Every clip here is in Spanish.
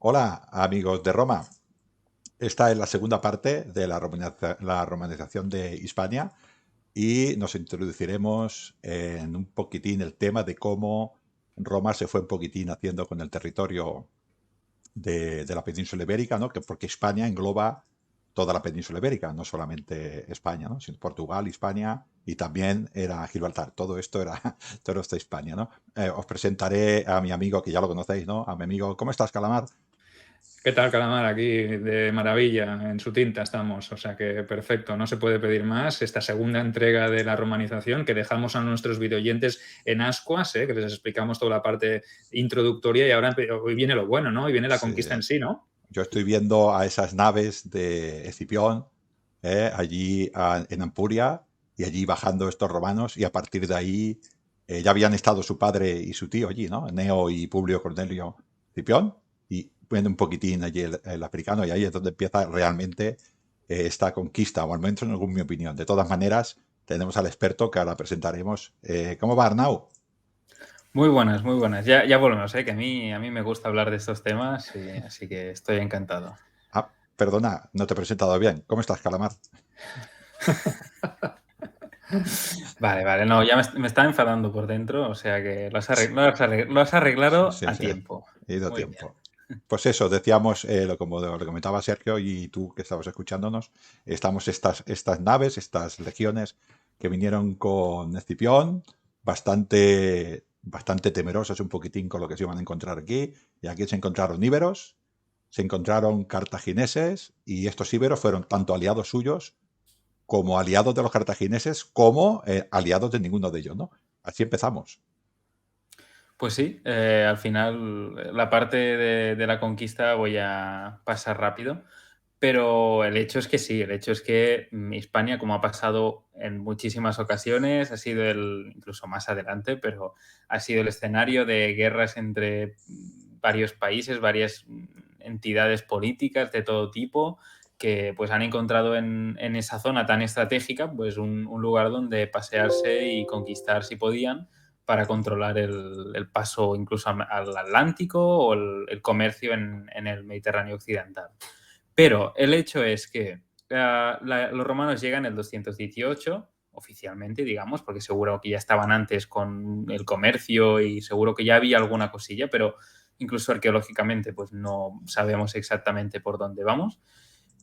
Hola, amigos de Roma. Esta es la segunda parte de la romanización de Hispania y nos introduciremos en un poquitín el tema de cómo Roma se fue un poquitín haciendo con el territorio de la península ibérica, ¿no? Porque España engloba toda la península ibérica, no solamente España, ¿no? Sino Portugal, Hispania y también era Gibraltar. Todo esto era, todo esto España, ¿no? Os presentaré a mi amigo, que ya lo conocéis, ¿no? A mi amigo, ¿cómo estás, Calamar? ¿Qué tal, Calamar? Aquí de maravilla, en su tinta estamos, o sea que perfecto, no se puede pedir más. Esta segunda entrega de la romanización que dejamos a nuestros videoyentes en ascuas, que les explicamos toda la parte introductoria y ahora hoy viene lo bueno, ¿no? Y viene la Sí. conquista en sí, ¿no? Yo estoy viendo a esas naves de Escipión, allí en Ampuria, y allí bajando estos romanos, y a partir de ahí ya habían estado su padre y su tío allí, ¿no? Neo y Publio Cornelio Escipión, y viene un poquitín allí el africano, y ahí es donde empieza realmente esta conquista, o al menos en mi opinión. De todas maneras, tenemos al experto que ahora presentaremos. ¿Cómo va, Arnau? Muy buenas, muy buenas. Ya volvemos, que a mí me gusta hablar de estos temas, así que estoy encantado. Ah, perdona, no te he presentado bien. ¿Cómo estás, Calamar? Vale, no, ya me está enfadando por dentro, o sea que lo has arreglado Sí, a sí, tiempo. he ido Muy bien. tiempo. Pues eso, decíamos, como lo comentaba Sergio y tú que estabas escuchándonos, estamos estas naves, estas legiones que vinieron con Escipión, bastante temerosas un poquitín con lo que se iban a encontrar aquí, y aquí se encontraron íberos, se encontraron cartagineses, y estos íberos fueron tanto aliados suyos como aliados de los cartagineses, como aliados de ninguno de ellos, ¿no? Así empezamos. Pues sí, al final la parte de la conquista voy a pasar rápido, pero el hecho es que sí, el hecho es que Hispania, como ha pasado en muchísimas ocasiones, ha sido incluso más adelante, pero ha sido el escenario de guerras entre varios países, varias entidades políticas de todo tipo, que pues han encontrado en esa zona tan estratégica pues un lugar donde pasearse y conquistar si podían para controlar el paso incluso al Atlántico o el comercio en el Mediterráneo occidental. Pero el hecho es que los romanos llegan en el 218, oficialmente, digamos, porque seguro que ya estaban antes con el comercio y seguro que ya había alguna cosilla, pero incluso arqueológicamente pues no sabemos exactamente por dónde vamos.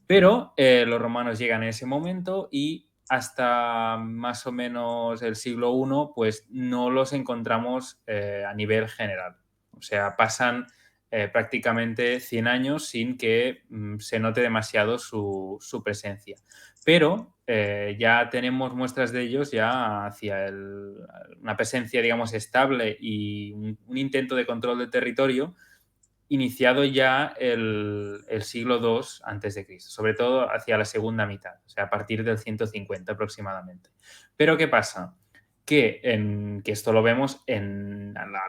Pero los romanos llegan en ese momento y hasta más o menos el siglo I, pues no los encontramos a nivel general. O sea, pasan prácticamente 100 años sin que se note demasiado su presencia. Pero ya tenemos muestras de ellos ya hacia una presencia, digamos, estable y un intento de control del territorio iniciado ya el siglo II antes de Cristo, sobre todo hacia la segunda mitad, o sea, a partir del 150 aproximadamente. Pero ¿qué pasa? Que esto lo vemos a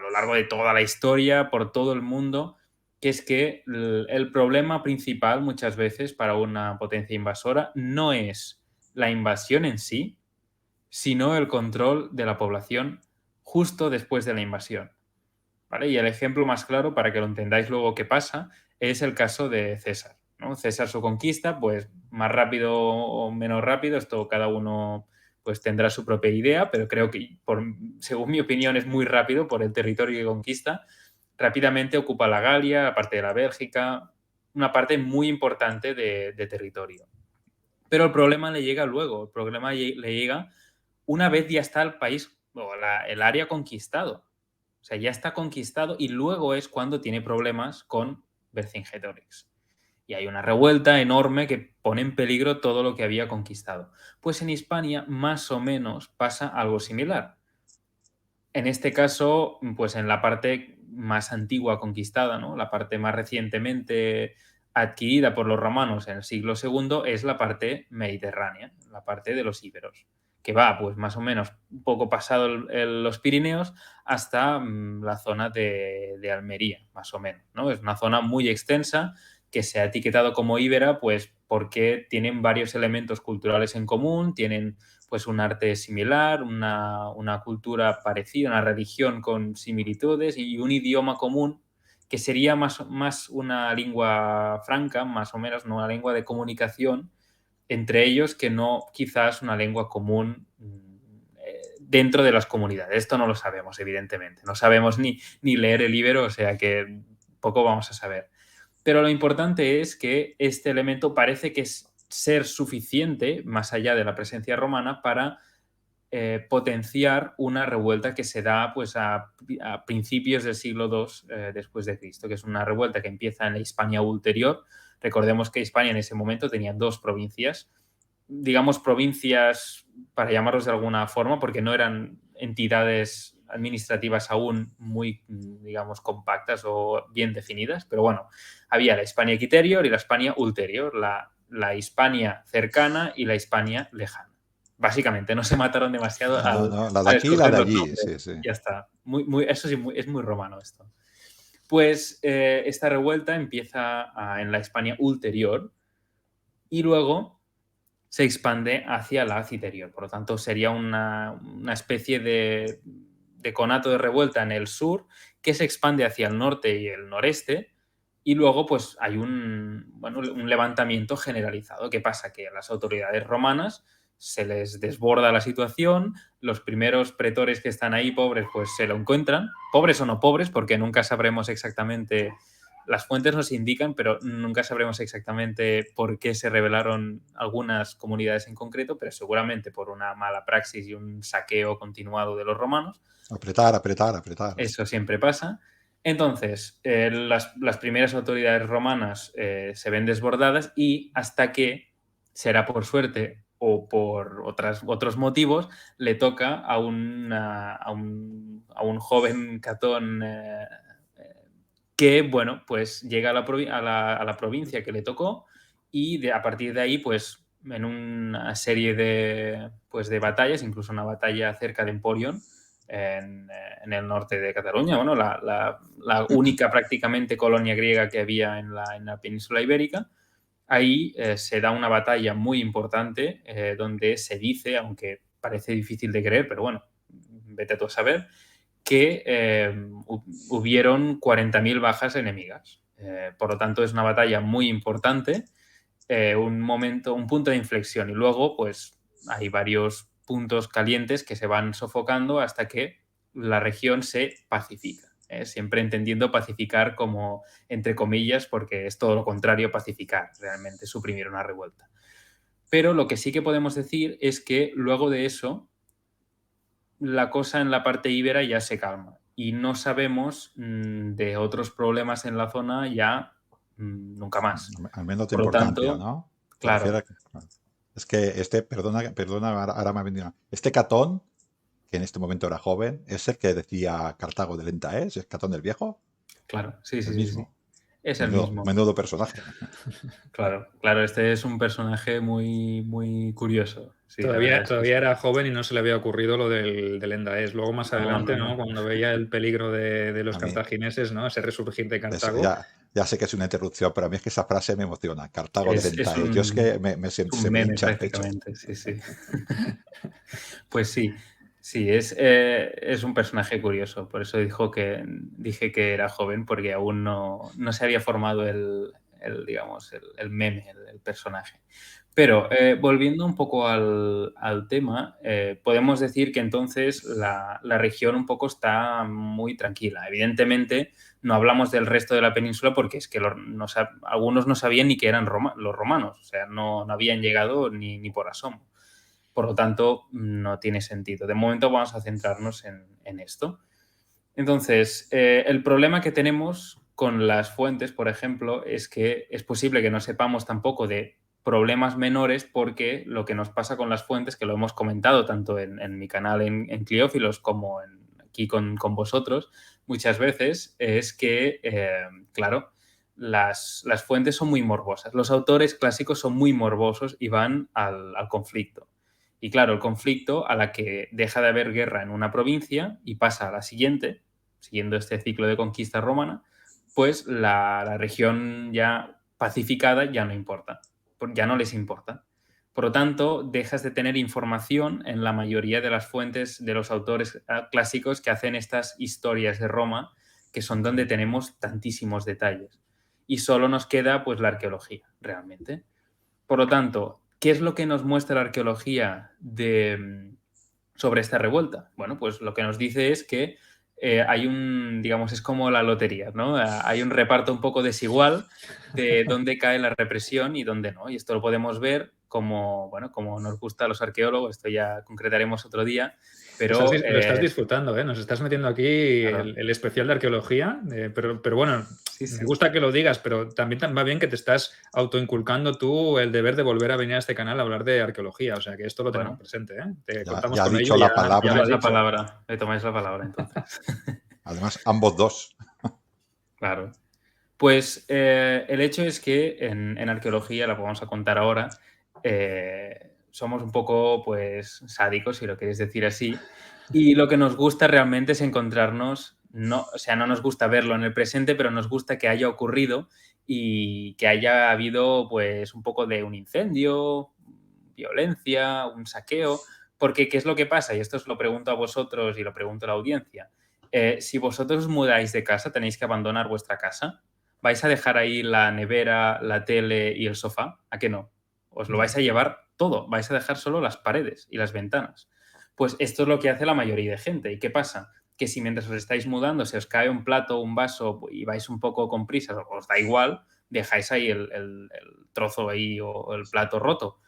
lo largo de toda la historia, por todo el mundo, que es que el problema principal muchas veces para una potencia invasora no es la invasión en sí, sino el control de la población justo después de la invasión. ¿Vale? Y el ejemplo más claro, para que lo entendáis luego qué pasa, es el caso de César, ¿no? César su conquista, pues más rápido o menos rápido, esto cada uno pues tendrá su propia idea, pero creo que, según mi opinión, es muy rápido por el territorio que conquista. Rápidamente ocupa la Galia, la parte de la Bélgica, una parte muy importante de territorio. Pero el problema le llega luego, el problema le llega una vez ya está el país o el área conquistado. O sea, ya está conquistado y luego es cuando tiene problemas con Vercingetorix. Y hay una revuelta enorme que pone en peligro todo lo que había conquistado. Pues en Hispania más o menos pasa algo similar. En este caso, pues en la parte más antigua conquistada, ¿no? La parte más recientemente adquirida por los romanos en el siglo II es la parte mediterránea, la parte de los íberos, que va pues más o menos un poco pasado los Pirineos hasta la zona de Almería, más o menos, ¿no? Es una zona muy extensa que se ha etiquetado como íbera pues porque tienen varios elementos culturales en común, tienen pues un arte similar, una cultura parecida, una religión con similitudes y un idioma común que sería más una lengua franca, más o menos, ¿no? Una lengua de comunicación entre ellos que no quizás una lengua común dentro de las comunidades. Esto no lo sabemos, evidentemente. No sabemos ni leer el Ibero, o sea que poco vamos a saber. Pero lo importante es que este elemento parece que es ser suficiente, más allá de la presencia romana, para potenciar una revuelta que se da pues, a principios del siglo II después de Cristo, que es una revuelta que empieza en la Hispania ulterior. Recordemos que Hispania en ese momento tenía 2 provincias, digamos provincias para llamarlos de alguna forma, porque no eran entidades administrativas aún muy, digamos, compactas o bien definidas, pero bueno, había la Hispania Quiterior y la Hispania Ulterior, la Hispania cercana y la Hispania lejana. Básicamente, no se mataron demasiado No, no, la de al aquí y la escoger de los allí, nombres. sí, sí. Ya está. Eso sí, es muy romano esto. Pues esta revuelta empieza en la Hispania ulterior y luego se expande hacia la citerior. Por lo tanto, sería una especie de conato de revuelta en el sur que se expande hacia el norte y el noreste. Y luego, pues, hay un levantamiento generalizado. ¿Qué pasa? Que a las autoridades romanas se les desborda la situación, los primeros pretores que están ahí, pobres, pues se lo encuentran, pobres o no pobres, porque nunca sabremos exactamente, las fuentes nos indican, pero nunca sabremos exactamente por qué se rebelaron algunas comunidades en concreto, pero seguramente por una mala praxis y un saqueo continuado de los romanos. Apretar, apretar, apretar. Eso siempre pasa. Entonces, las primeras autoridades romanas se ven desbordadas y hasta que, será por suerte o por otros motivos, le toca a un joven Catón que, bueno, pues llega a la provincia que le tocó y a partir de ahí, pues en una serie pues, de batallas, incluso una batalla cerca de Emporion, en el norte de Cataluña, bueno, la única prácticamente colonia griega que había en la península ibérica. Ahí se da una batalla muy importante donde se dice, aunque parece difícil de creer, pero bueno, vete tú a saber, que hubieron 40.000 bajas enemigas. Por lo tanto, es una batalla muy importante, un punto de inflexión. Y luego, pues, hay varios puntos calientes que se van sofocando hasta que la región se pacifica. Siempre entendiendo pacificar como, entre comillas, porque es todo lo contrario pacificar, realmente suprimir una revuelta. Pero lo que sí que podemos decir es que luego de eso, la cosa en la parte íbera ya se calma y no sabemos de otros problemas en la zona ya nunca más. Al menos de Por lo importancia, tanto, ¿no? ¿Te claro, refieres? Es que perdona, ahora me ha venido. Este Catón, que en este momento era joven, es el que decía Cartago de lenta es Catón del Viejo, claro, sí, el sí, sí, sí. mismo. Es el Menudo, mismo. menudo personaje. Claro, claro, este es un personaje muy, muy curioso. Sí, la verdad Todavía, es que todavía sí. era joven y no se le había ocurrido lo del Endaés. Luego más No, adelante, no, ¿no? no. Cuando veía el peligro de los A mí, cartagineses, ¿no? Ese resurgir de Cartago. ya sé que es una interrupción, pero a mí es que esa frase me emociona. Cartago de Es lenta es. Yo es que es un se me meme hincha el pecho. prácticamente, sí, sí. Pues sí, sí, es un personaje curioso. Por eso dije que era joven, porque aún no se había formado digamos, el meme, el personaje. Pero volviendo un poco al tema, podemos decir que entonces la región un poco está muy tranquila. Evidentemente, no hablamos del resto de la península porque es que algunos no sabían ni que eran los romanos, o sea, no habían llegado ni por asomo. Por lo tanto, no tiene sentido. De momento vamos a centrarnos en esto. Entonces, el problema que tenemos con las fuentes, por ejemplo, es que es posible que no sepamos tampoco de problemas menores porque lo que nos pasa con las fuentes, que lo hemos comentado tanto en mi canal en Cliófilos como aquí con vosotros, muchas veces es que, claro, las fuentes son muy morbosas. Los autores clásicos son muy morbosos y van al conflicto. Y claro, el conflicto a la que deja de haber guerra en una provincia y pasa a la siguiente, siguiendo este ciclo de conquista romana, pues la región ya pacificada ya no importa, ya no les importa. Por lo tanto, dejas de tener información en la mayoría de las fuentes de los autores clásicos que hacen estas historias de Roma que son donde tenemos tantísimos detalles. Y solo nos queda pues la arqueología, realmente. Por lo tanto, ¿qué es lo que nos muestra la arqueología sobre esta revuelta? Bueno, pues lo que nos dice es que hay digamos, es como la lotería, ¿no? Hay un reparto un poco desigual de dónde cae la represión y dónde no. Y esto lo podemos ver como nos gusta a los arqueólogos, esto ya concretaremos otro día, pero... Lo estás disfrutando, ¿eh? Nos estás metiendo aquí claro. el especial de arqueología, pero bueno, Sí. me gusta que lo digas, pero también va bien que te estás autoinculcando tú el deber de volver a venir a este canal a hablar de arqueología, o sea que esto lo tenemos presente, ¿eh? Te contamos ya ha con dicho ello, la palabra. Ya la palabra, le tomáis la palabra entonces. Además, ambos dos. Claro. Pues el hecho es que en arqueología, la vamos a contar ahora, somos un poco pues sádicos, si lo queréis decir así, y lo que nos gusta realmente es encontrarnos, no nos gusta verlo en el presente, pero nos gusta que haya ocurrido y que haya habido pues un poco de un incendio, violencia, un saqueo, porque ¿qué es lo que pasa? Y esto os lo pregunto a vosotros y lo pregunto a la audiencia. Si vosotros os mudáis de casa, tenéis que abandonar vuestra casa. ¿Vais a dejar ahí la nevera, la tele y el sofá? ¿A qué no? Os lo vais a llevar todo. Vais a dejar solo las paredes y las ventanas. Pues esto es lo que hace la mayoría de gente. ¿Y qué pasa? Que si mientras os estáis mudando se os cae un plato, un vaso y vais un poco con prisas, os da igual, dejáis ahí el trozo ahí o el plato roto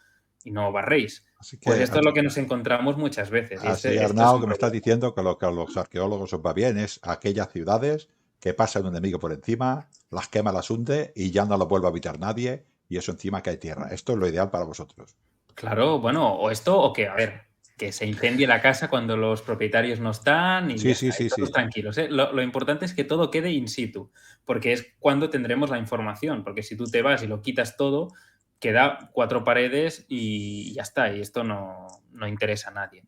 y no barréis. Pues esto es lo que nos encontramos muchas veces. Así, Arnau, que me estás diciendo que lo que a los arqueólogos os va bien es aquellas ciudades que pasa un enemigo por encima, las quema, las hunde y ya no lo vuelve a habitar nadie y eso encima cae tierra. Esto es lo ideal para vosotros. Claro, bueno, o esto o que, a ver, que se incendie la casa cuando los propietarios no están y Sí, ya sí, está, y sí, todos sí. tranquilos, ¿eh? Lo importante es que todo quede in situ, porque es cuando tendremos la información, porque si tú te vas y lo quitas todo, queda 4 paredes y ya está, y esto no interesa a nadie,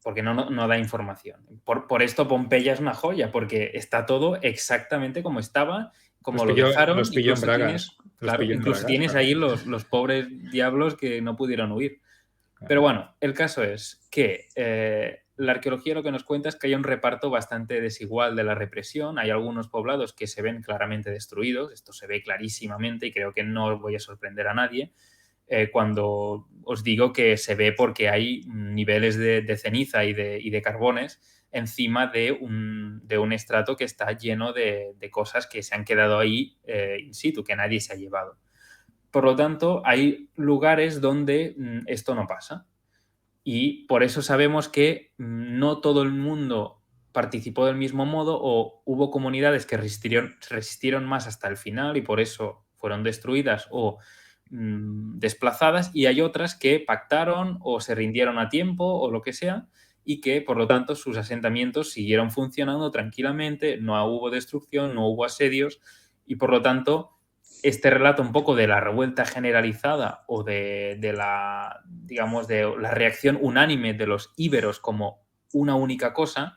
porque no da información. Por esto Pompeya es una joya, porque está todo exactamente como estaba, como lo dejaron. Los pilló en Bragas. Incluso tienes ahí los pobres diablos que no pudieron huir. Pero bueno, el caso es que la arqueología lo que nos cuenta es que hay un reparto bastante desigual de la represión. Hay algunos poblados que se ven claramente destruidos, esto se ve clarísimamente y creo que no voy a sorprender a nadie cuando os digo que se ve porque hay niveles de ceniza y de carbones encima de un estrato que está lleno de cosas que se han quedado ahí in situ, que nadie se ha llevado. Por lo tanto, hay lugares donde esto no pasa. Y por eso sabemos que no todo el mundo participó del mismo modo o hubo comunidades que resistieron más hasta el final y por eso fueron destruidas o desplazadas, y hay otras que pactaron o se rindieron a tiempo o lo que sea y que por lo tanto sus asentamientos siguieron funcionando tranquilamente, no hubo destrucción, no hubo asedios y por lo tanto este relato un poco de la revuelta generalizada o de la, digamos, de la reacción unánime de los íberos como una única cosa,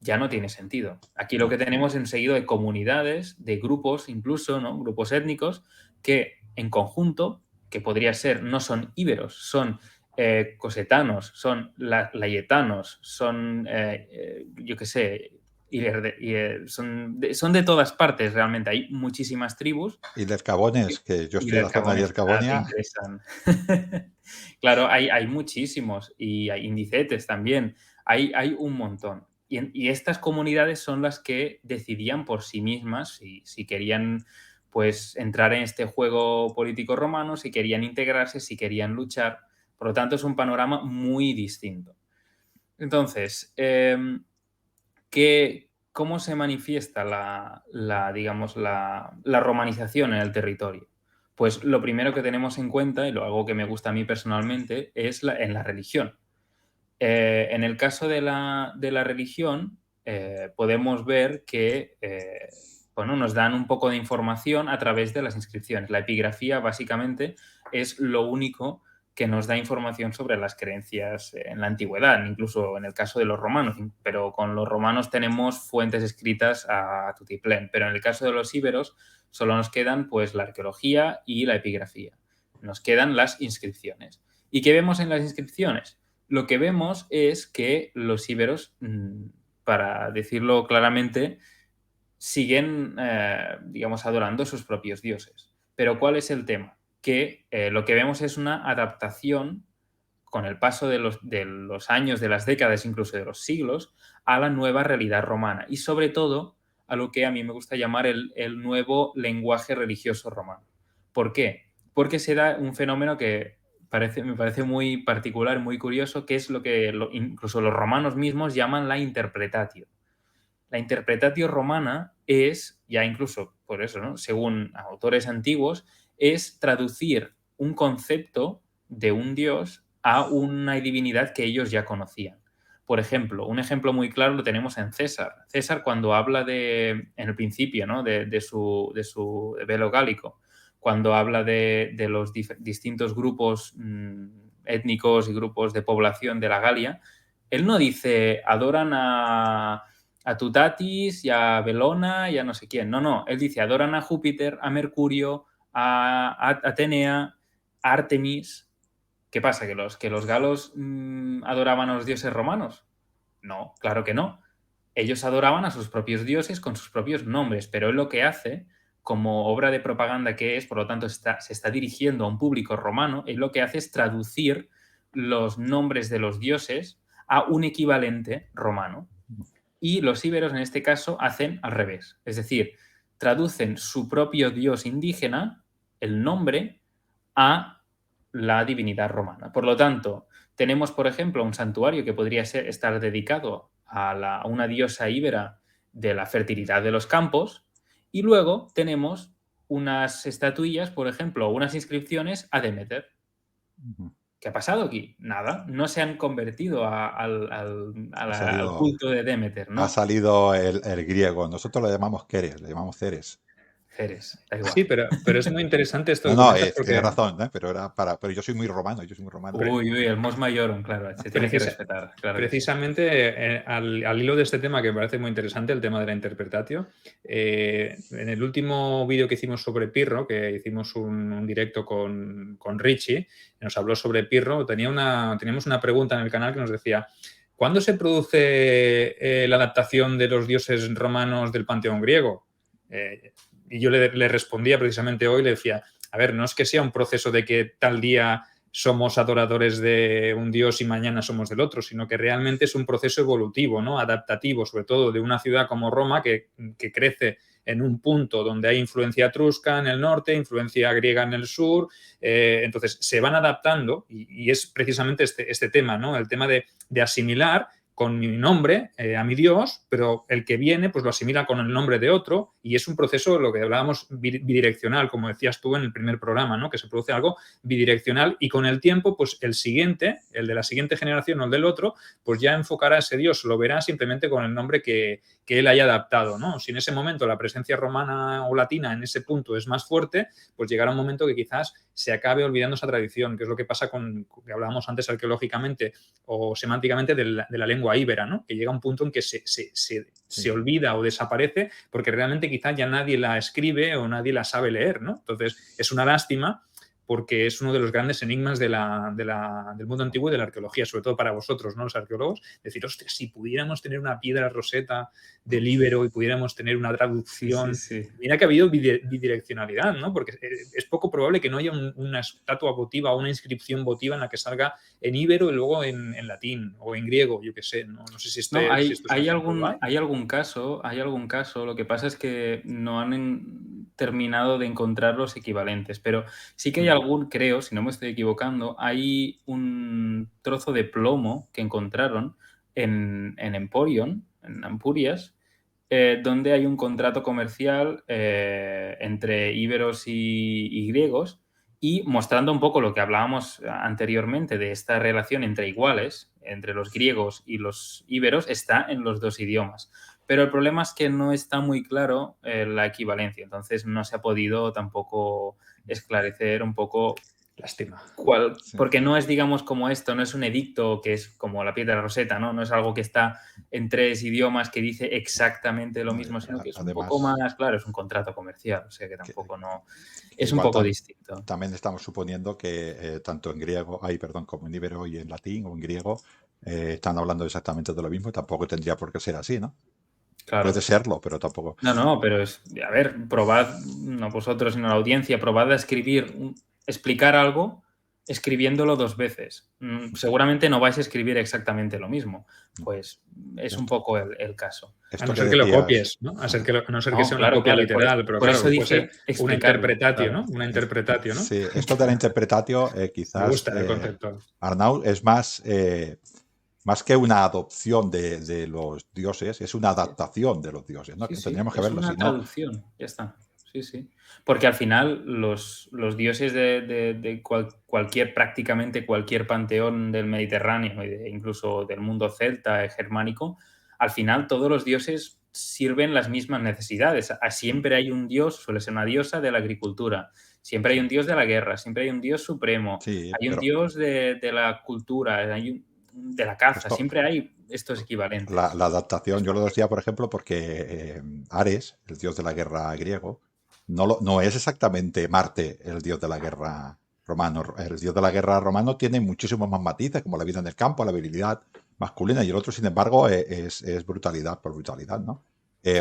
ya no tiene sentido. Aquí lo que tenemos es un seguido de comunidades, de grupos incluso, ¿no? Grupos étnicos que en conjunto, que podría ser, no son íberos, son cosetanos, son layetanos, son, yo qué sé, son de todas partes realmente. Hay muchísimas tribus. Y de Cabones, que yo estoy en la zona de Cabonia. Claro, hay muchísimos y hay indicetes también. Hay un montón. Y estas comunidades son las que decidían por sí mismas si querían pues entrar en este juego político romano, si querían integrarse, si querían luchar. Por lo tanto, es un panorama muy distinto. Entonces, ¿cómo se manifiesta digamos, la romanización en el territorio? Pues lo primero que tenemos en cuenta, y algo que me gusta a mí personalmente, es en la religión. En el caso de la religión, podemos ver que nos dan un poco de información a través de las inscripciones. La epigrafía, básicamente, es lo único que nos da información sobre las creencias en la antigüedad, incluso en el caso de los romanos. Pero con los romanos tenemos fuentes escritas a tutiplén. Pero en el caso de los íberos solo nos quedan pues, la arqueología y la epigrafía. Nos quedan las inscripciones. ¿Y qué vemos en las inscripciones? Lo que vemos es que los íberos, para decirlo claramente, siguen, digamos, adorando sus propios dioses. Pero ¿cuál es el tema? Que lo que vemos es una adaptación con el paso de los años, de las décadas, incluso de los siglos, a la nueva realidad romana y sobre todo a lo que a mí me gusta llamar el nuevo lenguaje religioso romano. ¿Por qué? Porque se da un fenómeno que me parece muy particular, muy curioso, que es lo que incluso los romanos mismos llaman la interpretatio. La interpretatio romana es, ya incluso por eso, ¿no?, según autores antiguos, es traducir un concepto de un dios a una divinidad que ellos ya conocían. Por ejemplo, un ejemplo muy claro lo tenemos en César. César, cuando habla en el principio, ¿no?, de su velo gálico, cuando habla de los distintos grupos étnicos y grupos de población de la Galia, él no dice adoran a Tutatis y a Belona y a no sé quién. No. Él dice adoran a Júpiter, a Mercurio, a Atenea, a Artemis. ¿Qué pasa? ¿Que los galos adoraban a los dioses romanos? No, claro que no. Ellos adoraban a sus propios dioses con sus propios nombres, pero él lo que hace, como obra de propaganda que es, por lo tanto se está dirigiendo a un público romano, él lo que hace es traducir los nombres de los dioses a un equivalente romano. Y los íberos, en este caso, hacen al revés. Es decir, traducen su propio dios indígena, el nombre, a la divinidad romana. Por lo tanto, tenemos, por ejemplo, un santuario que podría estar dedicado a una diosa íbera de la fertilidad de los campos, y luego tenemos unas estatuillas, por ejemplo, unas inscripciones a Demeter. ¿Qué ha pasado aquí? Nada, no se han convertido al culto de Demeter, ¿no? Ha salido el griego. Nosotros lo llamamos Keres, le llamamos Ceres. Ceres, da igual. Sí, pero es muy interesante esto que No, comentas porque... tienes razón, ¿eh? Pero yo soy muy romano, Uy, el mos majorum, claro, se tiene que respetar. Claro precisamente al hilo de este tema, que me parece muy interesante, el tema de la interpretatio, en el último vídeo que hicimos sobre Pirro, que hicimos un directo con Richie, nos habló sobre Pirro, teníamos una pregunta en el canal que nos decía: ¿cuándo se produce la adaptación de los dioses romanos del panteón griego? Y yo le respondía precisamente hoy, le decía, a ver, no es que sea un proceso de que tal día somos adoradores de un dios y mañana somos del otro, sino que realmente es un proceso evolutivo, ¿no?, adaptativo, sobre todo de una ciudad como Roma que crece en un punto donde hay influencia etrusca en el norte, influencia griega en el sur, entonces se van adaptando y es precisamente este tema, ¿no?, el tema de asimilar con mi nombre a mi Dios, pero el que viene pues lo asimila con el nombre de otro y es un proceso, lo que hablábamos, bidireccional, como decías tú en el primer programa, ¿no?, que se produce algo bidireccional y con el tiempo pues el siguiente, el de la siguiente generación o el del otro, pues ya enfocará a ese Dios, lo verá simplemente con el nombre que él haya adaptado, ¿no? Si en ese momento la presencia romana o latina en ese punto es más fuerte, pues llegará un momento que quizás se acabe olvidando esa tradición, que es lo que pasa que hablábamos antes arqueológicamente o semánticamente de la lengua íbera, ¿no?, que llega un punto en que se olvida o desaparece porque realmente quizás ya nadie la escribe o nadie la sabe leer, ¿no? Entonces es una lástima porque es uno de los grandes enigmas del mundo antiguo y de la arqueología, sobre todo para vosotros, ¿no?, los arqueólogos, decir, hostia, si pudiéramos tener una piedra roseta del íbero y pudiéramos tener una traducción... Sí. Mira que ha habido bidireccionalidad, ¿no?, porque es poco probable que no haya una estatua votiva o una inscripción votiva en la que salga en íbero y luego en latín o en griego, yo qué sé, no sé si hay algún caso, lo que pasa es que no han terminado de encontrar los equivalentes, pero sí que hay algún, creo, si no me estoy equivocando, hay un trozo de plomo que encontraron en Emporion, en Ampurias, donde hay un contrato comercial entre íberos y griegos, y mostrando un poco lo que hablábamos anteriormente de esta relación entre iguales, entre los griegos y los íberos, está en los dos idiomas. Pero el problema es que no está muy claro la equivalencia, entonces no se ha podido tampoco esclarecer un poco. Lástima. Porque no es, digamos, como esto, no es un edicto que es como la piedra roseta, ¿no? No es algo que está en 3 idiomas que dice exactamente lo mismo, sino que es un poco más, claro, es un contrato comercial, o sea que tampoco es un poco distinto. También estamos suponiendo que tanto en griego, como en íbero y en latín o en griego están hablando exactamente de lo mismo, tampoco tendría por qué ser así, ¿no? Claro. Puede serlo, pero tampoco. No, pero a ver, probad, no vosotros, sino la audiencia, probad a explicar algo escribiéndolo 2 veces. Seguramente no vais a escribir exactamente lo mismo. Pues es un poco el caso. Esto A no que ser que lo decías, copies, ¿no? A no ser que sea una claro, copia claro, literal, pero por claro, eso puede ser dice una explicarlo, interpretatio, claro. ¿no? Una interpretatio, ¿no? sí, esto de la interpretatio, Me quizás, gusta el concepto. Arnau, es más que una adopción de los dioses, es una adaptación de los dioses, ¿no? Sí, Que sí, tendríamos que es verlo, una si no, traducción, ya está. Sí, sí. Porque al final los dioses de prácticamente cualquier panteón del Mediterráneo e incluso del mundo celta, germánico, al final todos los dioses sirven las mismas necesidades. Siempre hay un dios, suele ser una diosa de la agricultura, siempre hay un dios de la guerra, siempre hay un dios supremo, sí, hay un pero dios de la cultura, de la caza, esto, siempre hay estos equivalentes. la adaptación, yo lo decía, por ejemplo, porque Ares, el dios de la guerra griego, no es exactamente Marte, el dios de la guerra romano. El dios de la guerra romano tiene muchísimos más matices, como la vida en el campo, la virilidad masculina, y el otro, sin embargo, es brutalidad por brutalidad, ¿no?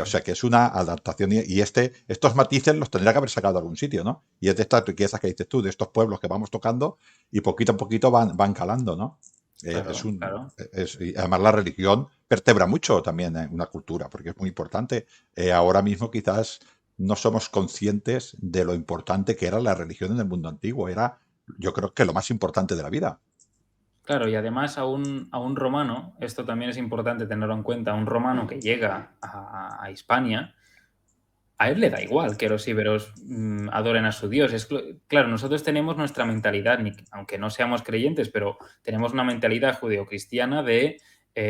O sea que es una adaptación y estos matices los tendría que haber sacado de algún sitio, ¿no? Y es de estas riquezas que dices tú, de estos pueblos que vamos tocando y poquito a poquito van calando, ¿no? Claro, claro. Y además la religión vertebra mucho también una cultura, porque es muy importante. Ahora mismo quizás no somos conscientes de lo importante que era la religión en el mundo antiguo. Era, yo creo que lo más importante de la vida. Claro, y además a un romano, esto también es importante tenerlo en cuenta, a un romano que llega a Hispania, a él le da igual que los íberos adoren a su Dios. Claro, nosotros tenemos nuestra mentalidad, aunque no seamos creyentes, pero tenemos una mentalidad judeocristiana de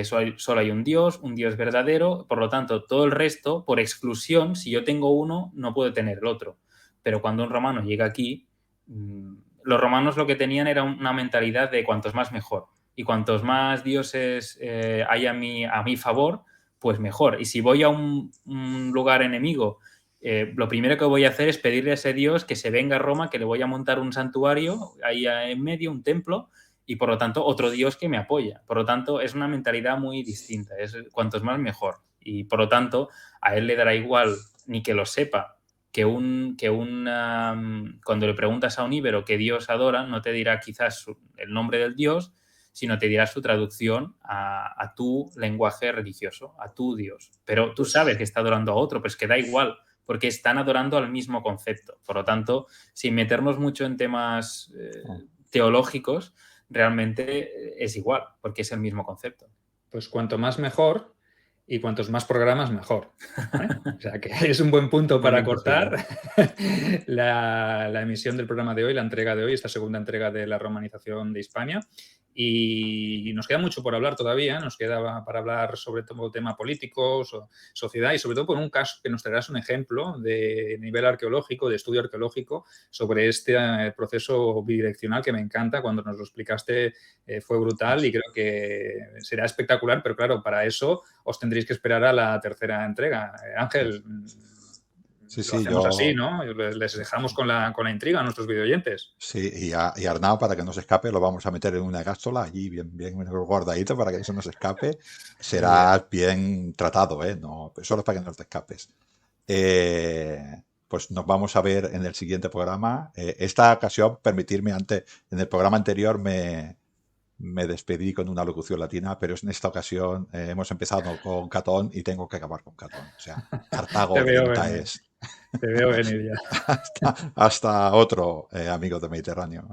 solo hay un Dios verdadero, por lo tanto, todo el resto, por exclusión, si yo tengo uno, no puedo tener el otro. Pero cuando un romano llega aquí, los romanos lo que tenían era una mentalidad de cuantos más mejor. Y cuantos más dioses hay a mi favor, pues mejor. Y si voy a un lugar enemigo, lo primero que voy a hacer es pedirle a ese Dios que se venga a Roma, que le voy a montar un santuario ahí en medio, un templo, y por lo tanto otro Dios que me apoya. Por lo tanto, es una mentalidad muy distinta, es cuantos más mejor. Y por lo tanto, a él le dará igual ni que lo sepa, cuando le preguntas a un íbero qué Dios adora, no te dirá quizás el nombre del Dios, sino te dirá su traducción a tu lenguaje religioso, a tu Dios. Pero tú sabes que está adorando a otro, pues que da igual, porque están adorando al mismo concepto. Por lo tanto, sin meternos mucho en temas teológicos, realmente es igual, porque es el mismo concepto. Pues cuanto más mejor y cuantos más programas mejor. O sea que es un buen punto para cortar la emisión del programa de hoy, la entrega de hoy, esta segunda entrega de la romanización de Hispania. Y nos queda mucho por hablar todavía, nos queda para hablar sobre todo tema político, sociedad y sobre todo por un caso que nos traerás un ejemplo de nivel arqueológico, de estudio arqueológico sobre este proceso bidireccional que me encanta. Cuando nos lo explicaste fue brutal y creo que será espectacular, pero claro, para eso os tendréis que esperar a la tercera entrega. Ángel, Sí, lo hacemos así, ¿no? Les dejamos con la intriga a nuestros videoyentes. Sí, y Arnau, para que no se escape, lo vamos a meter en una cápsula allí bien guardadito para que eso no se escape. Será bien tratado, ¿eh? No, solo es para que no te escapes. Pues nos vamos a ver en el siguiente programa. Esta ocasión, permitirme antes, en el programa anterior me despedí con una locución latina, pero en esta ocasión hemos empezado con Catón y tengo que acabar con Catón. O sea, Cartago lenta es. Te veo venir ya. Hasta otro, amigo del Mediterráneo.